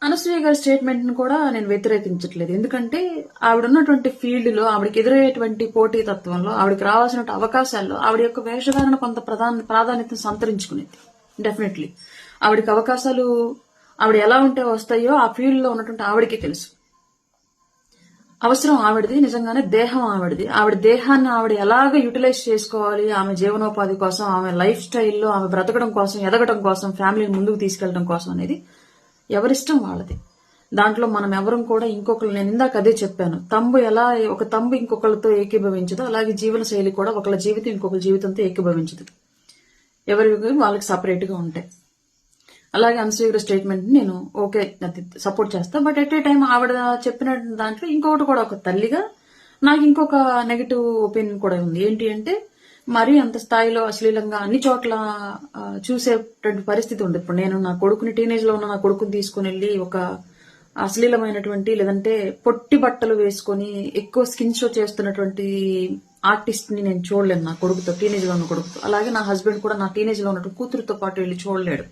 అనసూయ గారి స్టేట్మెంట్ ను కూడా నేను వ్యతిరేకించట్లేదు. ఎందుకంటే ఆవిడ ఉన్నటువంటి ఫీల్డ్ లో, ఆవిడకి ఎదురయ్యేటువంటి పోటీ తత్వంలో, ఆవిడకి రావాల్సిన అవకాశాల్లో ఆవిడ యొక్క వేషధారణ కొంత ప్రాధాన్యతను సంతరించుకునేది. డెఫినెట్లీ ఆవిడకి అవకాశాలు ఆవిడ ఎలా ఉంటే వస్తాయో ఆ ఫీల్డ్ లో ఉన్నటువంటి ఆవిడకి తెలుసు. అవసరం ఆవిడది, నిజంగానే దేహం ఆవిడది. ఆవిడ దేహాన్ని ఆవిడ ఎలాగ యూటిలైజ్ చేసుకోవాలి, ఆమె జీవనోపాధి కోసం, ఆమె లైఫ్ స్టైల్లో ఆమె బ్రతకడం కోసం, ఎదగడం కోసం, ఫ్యామిలీని ముందుకు తీసుకెళ్లడం కోసం అనేది ఎవరిష్టం వాళ్ళది. దాంట్లో మనం ఎవరం కూడా ఇంకొకరు, నేను ఇందాక అదే చెప్పాను, ఒక తంబు ఇంకొకరితో ఏకీభవించదు, అలాగే జీవన శైలి కూడా ఒకళ్ళ జీవితం ఇంకొకరి జీవితంతో ఏకీభవించదు. ఎవరి వాళ్ళకి సపరేట్ గా ఉంటాయి. అలాగే అనసూయ స్టేట్మెంట్ నేను ఓకే సపోర్ట్ చేస్తా. బట్ ఎట్ ఏ టైం ఆవిడ చెప్పిన దాంట్లో ఇంకొకటి కూడా, ఒక తల్లిగా నాకు ఇంకొక నెగటివ్ ఒపీనియన్ కూడా ఉంది. ఏంటి అంటే మరీ అంత స్థాయిలో అశ్లీలంగా అన్ని చోట్ల చూసేటువంటి పరిస్థితి ఉంది. ఇప్పుడు నేను నా కొడుకుని, టీనేజ్ లో ఉన్న నా కొడుకుని తీసుకుని వెళ్ళి ఒక అశ్లీలమైనటువంటి, లేదంటే పొట్టి బట్టలు వేసుకొని ఎక్కువ స్కిన్ షో చేస్తున్నటువంటి ఆర్టిస్ట్ ని నేను చూడలేను నా కొడుకుతో, టీనేజ్ లో ఉన్న కొడుకుతో. అలాగే నా హస్బెండ్ కూడా నా టీనేజ్ లో ఉన్నటువంటి కూతురుతో పాటు వెళ్ళి చూడలేడు.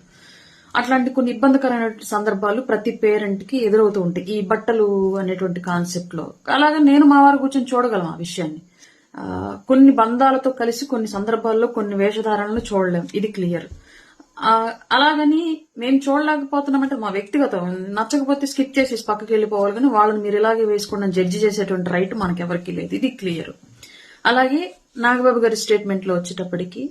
అట్లాంటి కొన్ని ఇబ్బందికరమైన సందర్భాలు ప్రతి పేరెంట్ కి ఎదురవుతూ ఉంటాయి ఈ బట్టలు అనేటువంటి కాన్సెప్ట్ లో. అలాగే నేను మా వారు కూర్చొని చూడగలం ఆ విషయాన్ని. కొన్ని బంధాలతో కలిసి కొన్ని సందర్భాల్లో కొన్ని వేషధారణలు చూడలేం, ఇది క్లియర్. అలాగని మేము చూడలేకపోతున్నామంటే మా వ్యక్తిగతం, నచ్చకపోతే స్కిప్ చేసి పక్కకి వెళ్ళిపోవాలి, కానీ వాళ్ళని మీరు ఇలాగే వేసుకోండి జడ్జి చేసేటువంటి రైట్ మనకెవరికి లేదు, ఇది క్లియర్. అలాగే నాగబాబు గారి స్టేట్మెంట్ లో వచ్చేటప్పటికి